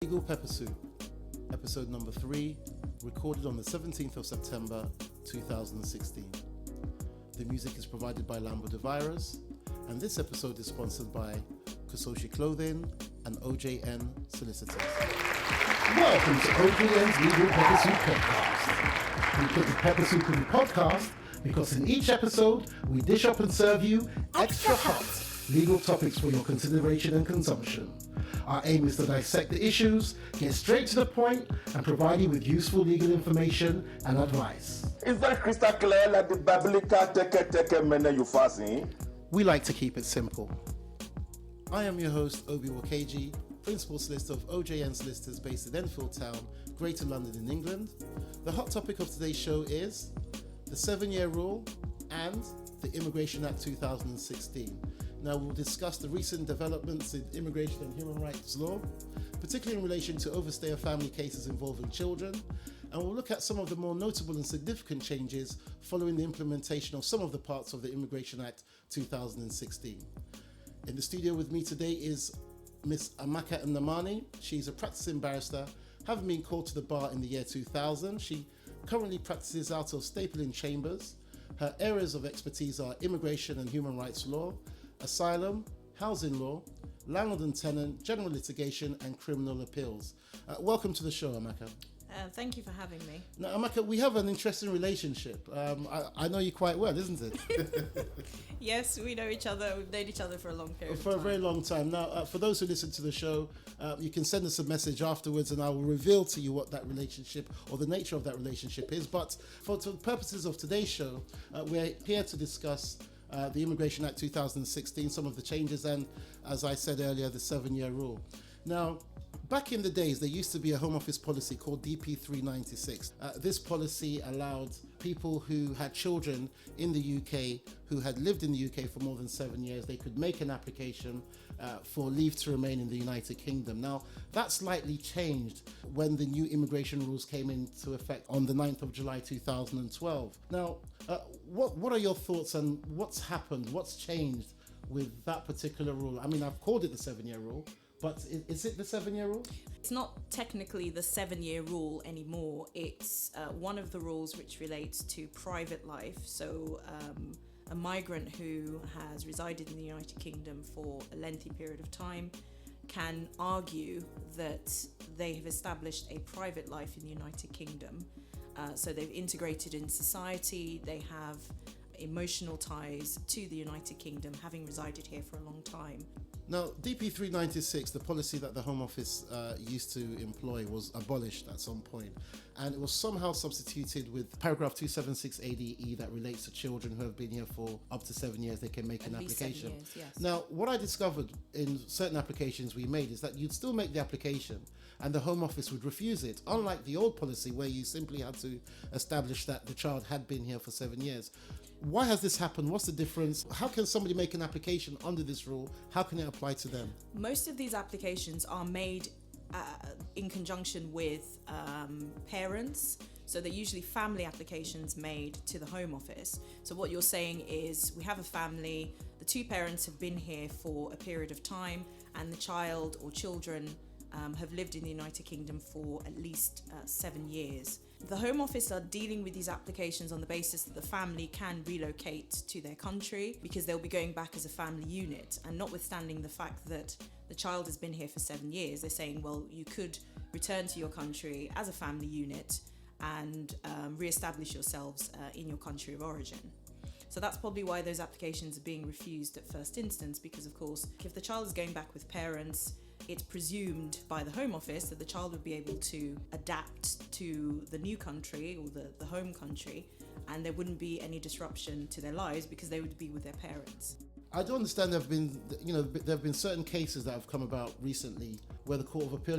Legal Peppersoup, episode number 3, recorded on the 17th of September 2016. The music is provided by Lanka, and this episode is sponsored by Kusoshi Clothing and OJN Solicitors. Welcome to OJN's Legal Peppersoup podcast. We put the Peppersoup in the podcast because in each episode we dish up and serve you extra hot legal topics for your consideration and consumption. Our aim is to dissect the issues, get straight to the point, and provide you with useful legal information and advice. Is that crystal clear like the biblical take mene you fasting? We like to keep it simple. I am your host, EWCA, Principal Solicitor of OJN Solicitors based in Enfield Town, Greater London in England. The hot topic of today's show is the 7-year rule and the Immigration Act 2016. Now we'll discuss the recent developments in immigration and human rights law, particularly in relation to overstayer family cases involving children, and we'll look at some of the more notable and significant changes following the implementation of some of the parts of the Immigration Act 2016. In the studio with me today is Miss Amaka Nnamani. She's a practicing barrister, having been called to the bar in the year 2000. She currently practices out of Stapleton Chambers. Her areas of expertise are immigration and human rights law, asylum, housing law, landlord and tenant, general litigation, and criminal appeals. Welcome to the show, Amaka. Thank you for having me. Now, Amaka, we have an interesting relationship. I know you quite well, isn't it? Yes, we know each other. We've known each other for a long period of time. For a very long time. Now, for those who listen to the show, you can send us a message afterwards and I will reveal to you what that relationship or the nature of that relationship is. But for the purposes of today's show, we're here to discuss the Immigration Act 2016, some of the changes, and as I said earlier, the 7-year rule. Now, back in the days, there used to be a Home Office policy called DP 396. This policy allowed people who had children in the UK, who had lived in the UK for more than 7 years, they could make an application for leave to remain in the United Kingdom. Now, that slightly changed when the new immigration rules came into effect on the 9th of July 2012. Now, what are your thoughts on what's happened, what's changed with that particular rule? I mean, I've called it the 7-year rule, but is it the 7-year rule? It's not technically the 7-year rule anymore. It's one of the rules which relates to private life. So a migrant who has resided in the United Kingdom for a lengthy period of time can argue that they have established a private life in the United Kingdom. So they've integrated in society, they have emotional ties to the United Kingdom, having resided here for a long time. Now, DP 396, the policy that the Home Office used to employ, was abolished at some point, and it was somehow substituted with paragraph 276 ADE that relates to children who have been here for up to 7 years. They can make an application. 7 years, yes. Now, what I discovered in certain applications we made is that you'd still make the application and the Home Office would refuse it, unlike the old policy where you simply had to establish that the child had been here for 7 years. Why has this happened? What's the difference? How can somebody make an application under this rule? How can it apply to them? Most of these applications are made in conjunction with parents. So they're usually family applications made to the Home Office. So what you're saying is we have a family, the two parents have been here for a period of time, and the child or children have lived in the United Kingdom for at least 7 years. The Home Office are dealing with these applications on the basis that the family can relocate to their country because they'll be going back as a family unit, and notwithstanding the fact that the child has been here for 7 years, they're saying, well, you could return to your country as a family unit and re-establish yourselves in your country of origin. So that's probably why those applications are being refused at first instance, because of course, if the child is going back with parents, it's presumed by the Home Office that the child would be able to adapt to the new country or the home country, and there wouldn't be any disruption to their lives because they would be with their parents. I do understand there have been certain cases that have come about recently where the Court of Appeal,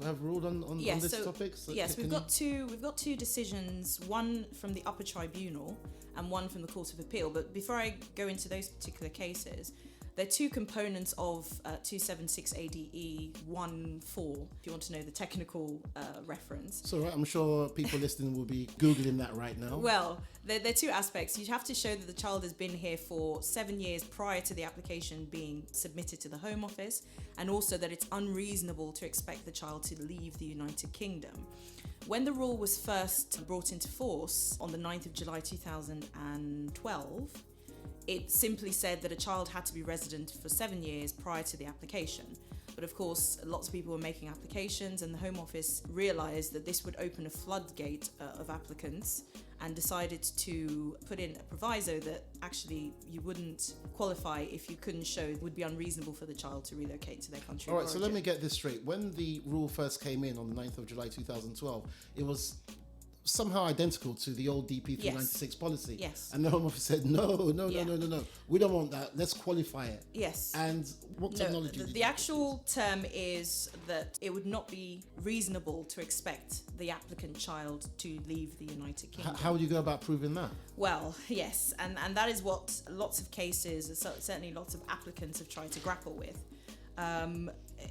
have ruled on this topic? So yes, we've got two decisions, one from the upper tribunal and one from the Court of Appeal. But before I go into those particular cases, There are two components of 276 ADE 1.4, if you want to know the technical reference. So I'm sure people listening will be Googling that right now. Well, there are two aspects. You have to show that the child has been here for 7 years prior to the application being submitted to the Home Office, and also that it's unreasonable to expect the child to leave the United Kingdom. When the rule was first brought into force on the 9th of July 2012, it simply said that a child had to be resident for 7 years prior to the application. But of course, lots of people were making applications, and the Home Office realised that this would open a floodgate of applicants, and decided to put in a proviso that actually you wouldn't qualify if you couldn't show it would be unreasonable for the child to relocate to their country. All right, so let me get this straight. When the rule first came in on the 9th of July 2012, it was somehow identical to the old DP 396 policy. Yes. And the Home Office said, no. We don't want that. Let's qualify it. Yes. And what technology? The actual term is that it would not be reasonable to expect the applicant child to leave the United Kingdom. How would you go about proving that? Well, yes, and that is what lots of cases, certainly lots of applicants have tried to grapple with.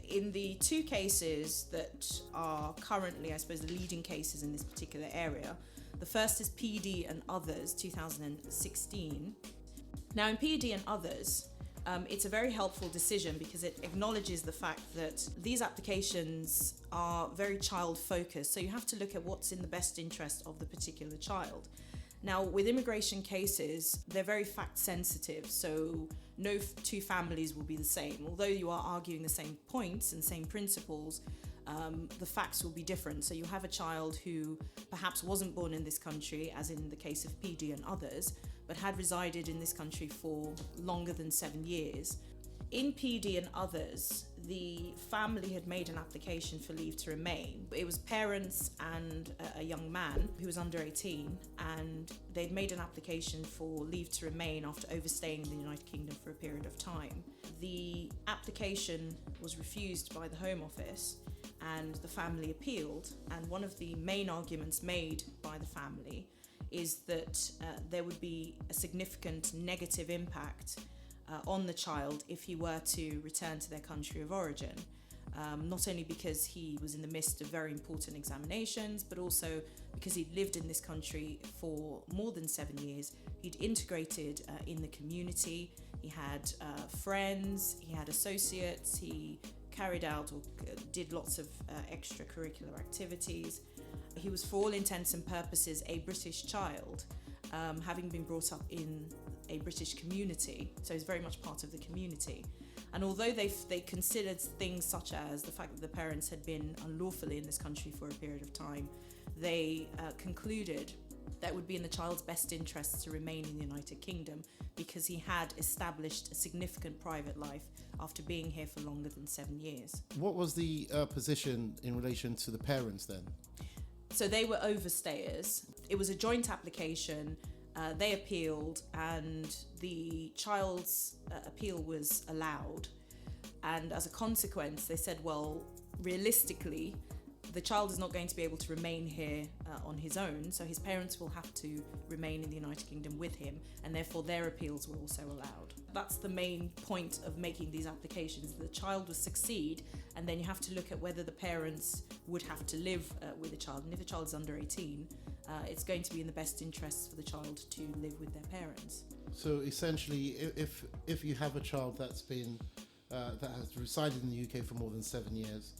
In the two cases that are currently, I suppose, the leading cases in this particular area, the first is PD and Others, 2016. Now, in PD and Others, it's a very helpful decision because it acknowledges the fact that these applications are very child-focused, so you have to look at what's in the best interest of the particular child. Now, with immigration cases, they're very fact-sensitive, so no two families will be the same. Although you are arguing the same points and same principles, the facts will be different. So you have a child who perhaps wasn't born in this country, as in the case of PD and Others, but had resided in this country for longer than 7 years. In PD and Others, the family had made an application for leave to remain. It was parents and a young man who was under 18, and they'd made an application for leave to remain after overstaying in the United Kingdom for a period of time. The application was refused by the Home Office, and the family appealed. And one of the main arguments made by the family is that there would be a significant negative impact on the child if he were to return to their country of origin. Not only because he was in the midst of very important examinations, but also because he'd lived in this country for more than 7 years. He'd integrated in the community, he had friends, he had associates, he carried out or did lots of extracurricular activities. He was, for all intents and purposes, a British child, having been brought up in a British community, so he's very much part of the community. And although they considered things such as the fact that the parents had been unlawfully in this country for a period of time, they concluded that it would be in the child's best interests to remain in the United Kingdom because he had established a significant private life after being here for longer than 7 years. What was the position in relation to the parents then? So they were overstayers. It was a joint application. They appealed, and the child's appeal was allowed. And as a consequence, they said, well, realistically, the child is not going to be able to remain here on his own, so his parents will have to remain in the United Kingdom with him, and therefore their appeals were also allowed. That's the main point of making these applications. The child will succeed, and then you have to look at whether the parents would have to live with the child. And if the child is under 18, it's going to be in the best interests for the child to live with their parents. So essentially, if you have a child that's been that has resided in the UK for more than 7 years,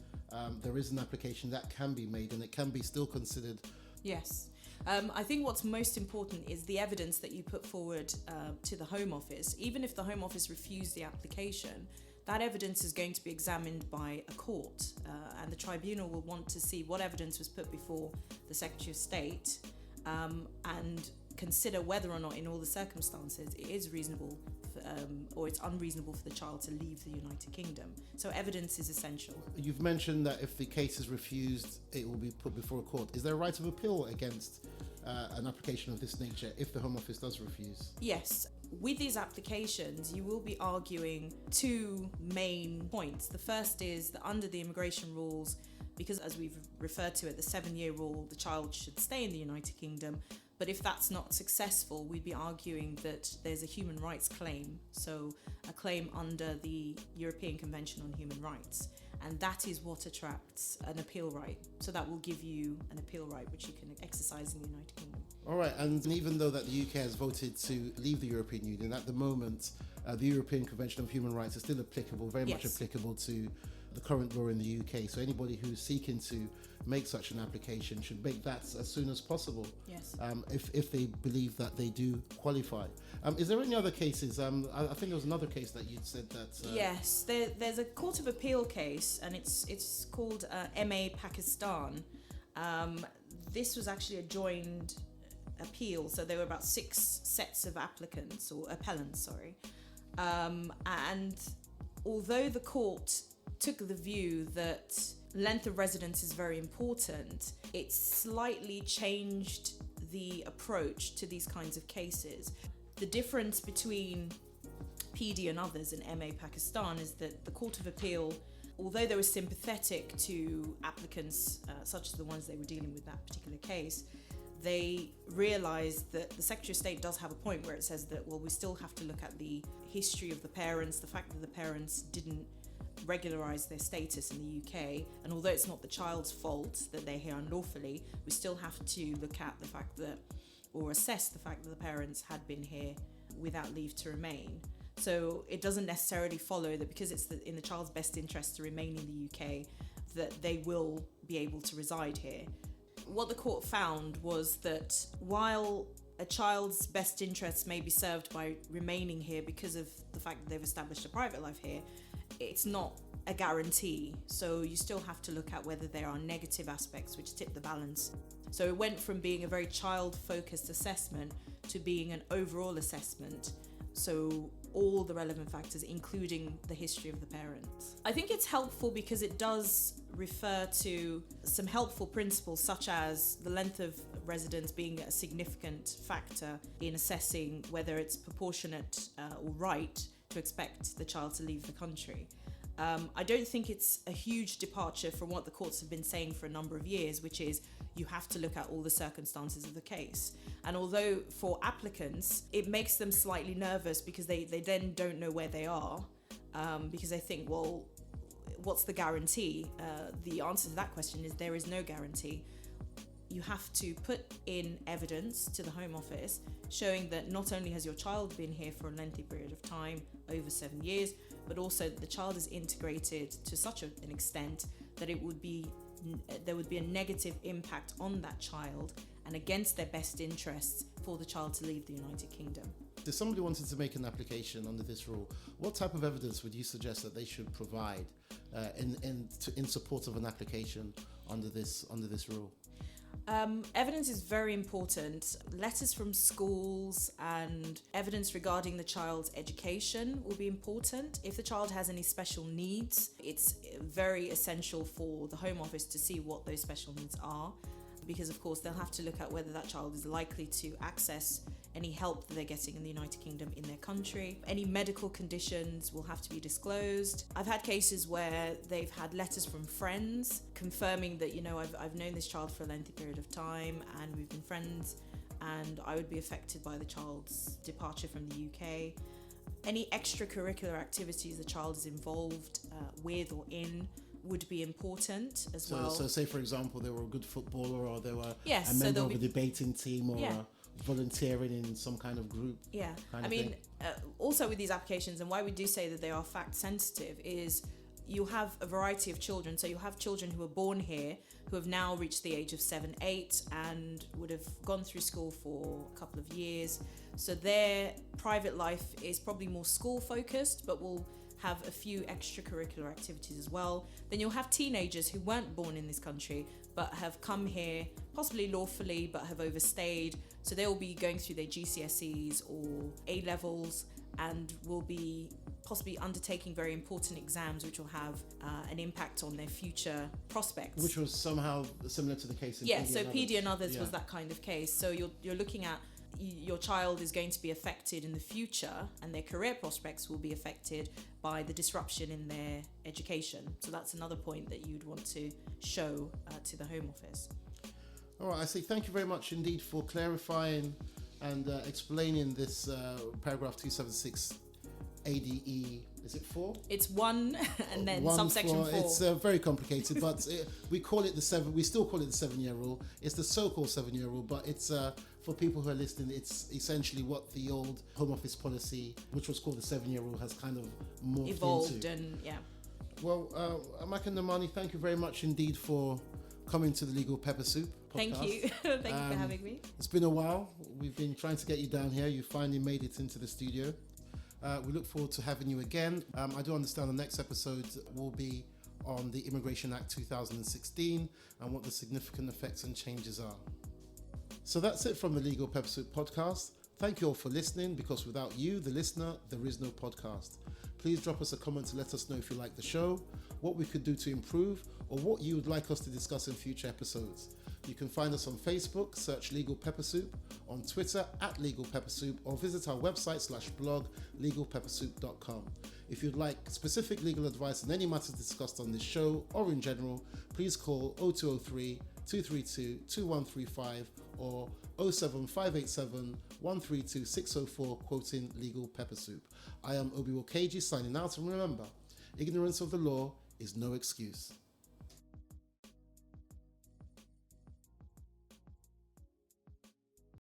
there is an application that can be made, and it can be still considered. Yes. I think what's most important is the evidence that you put forward to the Home Office. Even if the Home Office refused the application, that evidence is going to be examined by a court, and the tribunal will want to see what evidence was put before the Secretary of State, and consider whether or not in all the circumstances it is reasonable or it's unreasonable for the child to leave the United Kingdom. So evidence is essential. You've mentioned that if the case is refused, it will be put before a court. Is there a right of appeal against an application of this nature if the Home Office does refuse? Yes. With these applications, you will be arguing two main points. The first is that under the immigration rules, because as we've referred to it, the 7-year rule, the child should stay in the United Kingdom, But if that's not successful, we'd be arguing that there's a human rights claim, so a claim under the European Convention on Human Rights. And that is what attracts an appeal right. So that will give you an appeal right, which you can exercise in the United Kingdom. All right, and even though that the UK has voted to leave the European Union, at the moment, the European Convention of Human Rights is still applicable, very much applicable to the current law in the UK. So anybody who's seeking to make such an application should make that as soon as possible. Yes. If they believe that they do qualify. Is there any other cases? I think there was another case that you'd said that. Yes, there's a Court of Appeal case, and it's called MA Pakistan. This was actually a joined appeal, so there were about 6 sets of applicants or appellants, sorry. And although the court took the view that length of residence is very important, it slightly changed the approach to these kinds of cases. The difference between PD and others in MA Pakistan is that the Court of Appeal, although they were sympathetic to applicants such as the ones they were dealing with that particular case, they realised that the Secretary of State does have a point where it says that, well, we still have to look at the history of the parents, the fact that the parents didn't regularise their status in the UK, and although it's not the child's fault that they're here unlawfully, we still have to look at the fact that, or assess the fact that the parents had been here without leave to remain. So it doesn't necessarily follow that because it's in the child's best interest to remain in the UK that they will be able to reside here. What the court found was that while a child's best interests may be served by remaining here because of the fact that they've established a private life here, it's not a guarantee. So you still have to look at whether there are negative aspects which tip the balance. So it went from being a very child-focused assessment to being an overall assessment. So all the relevant factors, including the history of the parents. I think it's helpful because it does refer to some helpful principles such as the length of residence being a significant factor in assessing whether it's proportionate or right to expect the child to leave the country. I don't think it's a huge departure from what the courts have been saying for a number of years, which is you have to look at all the circumstances of the case. And although for applicants, it makes them slightly nervous because they then don't know where they are, because they think, well, what's the guarantee? The answer to that question is there is no guarantee. You have to put in evidence to the Home Office showing that not only has your child been here for a lengthy period of time, over 7 years, but also that the child is integrated to such an extent that there would be a negative impact on that child and against their best interests for the child to leave the United Kingdom. If somebody wanted to make an application under this rule, what type of evidence would you suggest that they should provide in support of an application under this rule? Evidence is very important. Letters from schools and evidence regarding the child's education will be important. If the child has any special needs, it's very essential for the Home Office to see what those special needs are, because of course they'll have to look at whether that child is likely to access any help that they're getting in the United Kingdom in their country. Any medical conditions will have to be disclosed. I've had cases where they've had letters from friends confirming that, I've known this child for a lengthy period of time and we've been friends and I would be affected by the child's departure from the UK. Any extracurricular activities the child is involved with or in would be important as well. So say for example they were a good footballer or they were yes, a member of a debating team or volunteering in some kind of group. Yeah, also with these applications, and why we do say that they are fact sensitive, is you have a variety of children. So you have children who are born here who have now reached the age of 7, 8 and would have gone through school for a couple of years. So their private life is probably more school focused, but will have a few extracurricular activities as well. Then you'll have teenagers who weren't born in this country but have come here possibly lawfully but have overstayed. So they will be going through their GCSEs or A-levels and will be possibly undertaking very important exams which will have an impact on their future prospects. Which was somehow similar to the case in PD and others. PD and others was that kind of case. So you're looking at your child is going to be affected in the future and their career prospects will be affected by the disruption in their education. So that's another point that you'd want to show to the Home Office. All right, I say thank you very much indeed for clarifying and explaining this paragraph 276 ADE. Is it 4? It's 1 and then subsection 4. It's very complicated, but we call it the 7. We still call it the 7-year rule. It's the so-called 7-year rule, but it's for people who are listening. It's essentially what the old Home Office policy, which was called the 7-year rule, has kind of morphed Evolved into. and yeah. Well, Amaka Nnamani, thank you very much indeed for coming to the Legal Peppersoup podcast. Thank you. Thank you for having me. It's been a while. We've been trying to get you down here. You finally made it into the studio. We look forward to having you again. I do understand the next episode will be on the Immigration Act 2016 and what the significant effects and changes are. So that's it from the Legal Peppersoup podcast. Thank you all for listening, because without you, the listener, there is no podcast. Please drop us a comment to let us know if you like the show, what we could do to improve, or what you would like us to discuss in future episodes. You can find us on Facebook, search Legal Peppersoup, on Twitter @Legal Peppersoup, or visit our website /blog legalpeppersoup.com. If you'd like specific legal advice on any matters discussed on this show or in general, please call 0203 232 2135 or 07587 132 604, quoting Legal Peppersoup. I am Obi Wokeji signing out, and remember, ignorance of the law is no excuse.